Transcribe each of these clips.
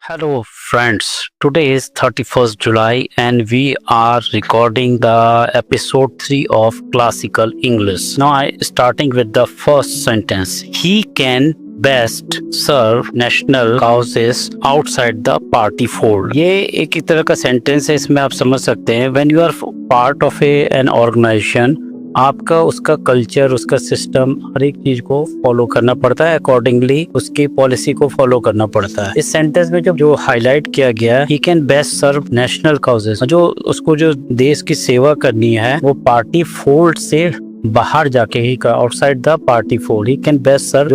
Hello friends, today is 31st July and we are recording the episode 3 of Classical English. Now I starting with the first sentence. He can best serve national causes outside the party fold. ये एक तरह का sentence है, इसमें आप समझ सकते हैं when you are part of an organization, आपका उसका कल्चर, उसका सिस्टम, हर एक चीज को फॉलो करना पड़ता है, अकॉर्डिंगली उसकी पॉलिसी को फॉलो करना पड़ता है। इस सेंटेंस में जो हाईलाइट किया गया है, he can best serve national causes, जो उसको जो देश की सेवा करनी है वो पार्टी फोल्ड से बाहर जाके ही का, outside the party fold. He can best serve,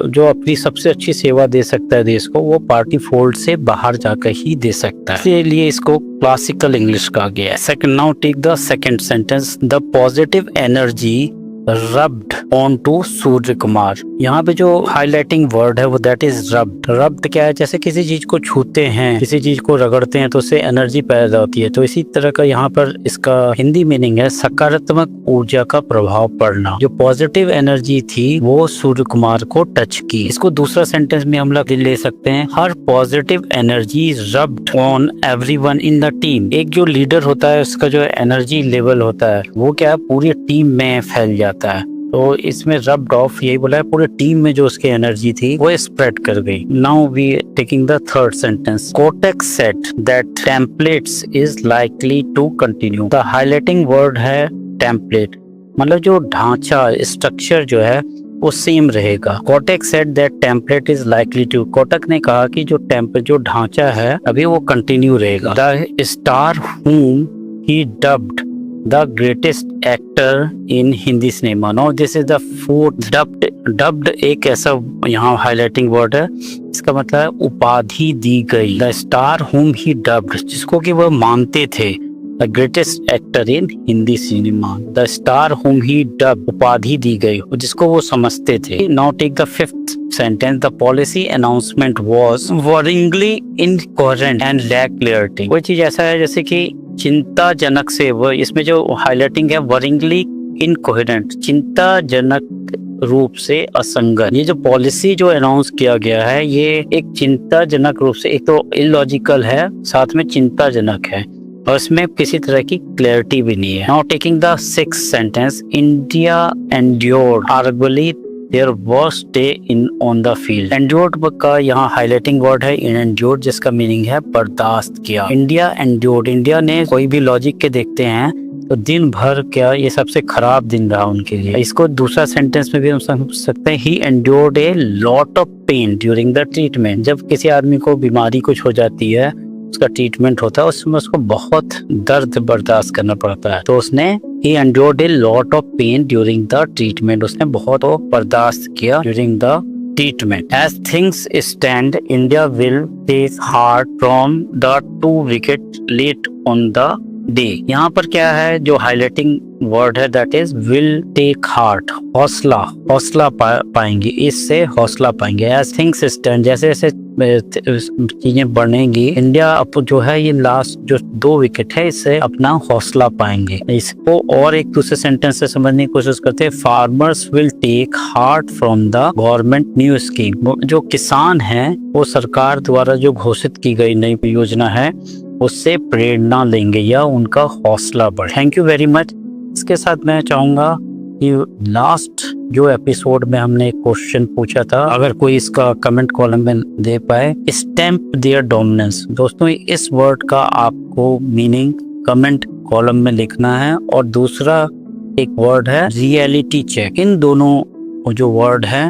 जो अपनी सबसे अच्छी सेवा दे सकता है देश को, वो पार्टी फोल्ड से बाहर जाकर ही दे सकता है, इसलिए इसको क्लासिकल इंग्लिश कहा गया है। Second, now take the second sentence. The positive energy rubbed on to Surya Kumar. यहाँ पे जो हाईलाइटिंग वर्ड है वो दैट इज रब्ड। रब्ड क्या है? जैसे किसी चीज को छूते हैं, किसी चीज को रगड़ते हैं तो उससे एनर्जी पैदा होती है, तो इसी तरह का यहाँ पर इसका हिंदी मीनिंग है सकारात्मक ऊर्जा का प्रभाव पड़ना। जो पॉजिटिव एनर्जी थी वो सूर्य कुमार को टच की। इसको दूसरा सेंटेंस में हम लोग ले सकते हैं, हर positive energy rubbed on everyone in the team. एक जो लीडर होता है उसका जो एनर्जी लेवल होता है वो क्या है, पूरी टीम में फैल जाता है। तो इसमें रब्ड ऑफ यही बोला है, पूरे टीम में जो उसकी एनर्जी थी वो स्प्रेड कर गई। Now we taking the third sentence. Kotak said that templates is likely to continue. The highlighting word है टेम्पलेट, मतलब जो ढांचा, स्ट्रक्चर जो है वो सेम रहेगा। Kotak said that template is likely to, Kotak ने कहा कि जो ढांचा है अभी वो कंटिन्यू रहेगा। The star whom he dubbed the greatest actor in Hindi cinema. Now this is the fourth. Dubbed एक ऐसा यहाँ हाईलाइटिंग वर्ड है, इसका मतलब है उपाधि दी गई। The star whom he dubbed, जिसको कि वह मानते थे, the greatest actor in Hindi cinema. The star whom he dubbed, उपाधि दी गई जिसको वो समझते थे। Now take the fifth sentence. The policy announcement was worryingly incoherent and lacked clarity. कोई चीज ऐसा है जैसे कि चिंताजनक से, वो इसमें जो हाईलाइटिंग है वरिंगली इनकोहेरेंट, चिंताजनक रूप से असंगत। ये जो पॉलिसी जो अनाउंस किया गया है ये एक चिंताजनक रूप से, एक तो इलॉजिकल है, साथ में चिंताजनक है और इसमें किसी तरह की क्लैरिटी भी नहीं है। Now taking the sixth sentence. India endured arguably their worst day in on the field. Endured का यहाँ हाईलाइटिंग वर्ड है एंड्योर्ड, जिसका मीनिंग है बर्दाश्त किया। इंडिया एंड्योर्ड, इंडिया ने कोई भी लॉजिक के देखते हैं तो दिन भर क्या ये सबसे खराब दिन रहा उनके लिए। इसको दूसरा सेंटेंस में भी हम समझ सकते हैं, he endured a lot of pain during the treatment. जब किसी आदमी को बीमारी कुछ हो जाती है, उसका ट्रीटमेंट होता है, उसमें उसको बहुत दर्द बर्दाश्त करना पड़ता है, तो उसने he endured a lot of pain during the treatment, उसने बहुत बर्दाश्त किया during the treatment. As things stand, India will take heart from the 2 wicket late on the day. यहाँ पर क्या है जो हाईलाइटिंग वर्ड है that is will take heart, हौसला पाएंगे, इससे हौसला पाएंगे। एज थिंग्स स्टैंड, जैसे जैसे चीजें बढ़ेंगी, इंडिया अब जो है ये लास्ट जो 2 विकेट है इससे अपना हौसला पाएंगे। इसको और एक दूसरे सेंटेंस से समझने की कोशिश करते हैं। Farmers will take heart from the government new scheme. जो किसान हैं वो सरकार द्वारा जो घोषित की गई नई योजना है उससे प्रेरणा लेंगे या उनका हौसला बढ़े। Thank you very much. इसके साथ मैं चाहूंगा कि लास्ट जो एपिसोड में हमने एक क्वेश्चन पूछा था, अगर कोई इसका कमेंट कॉलम में दे पाए, स्टैम्प देयर डोमिनेंस। दोस्तों इस वर्ड का आपको मीनिंग कमेंट कॉलम में लिखना है, और दूसरा एक वर्ड है रियलिटी चेक। इन दोनों जो वर्ड है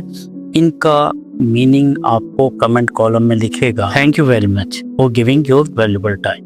इनका मीनिंग आपको कमेंट कॉलम में लिखेगा। Thank you very much for giving your valuable time.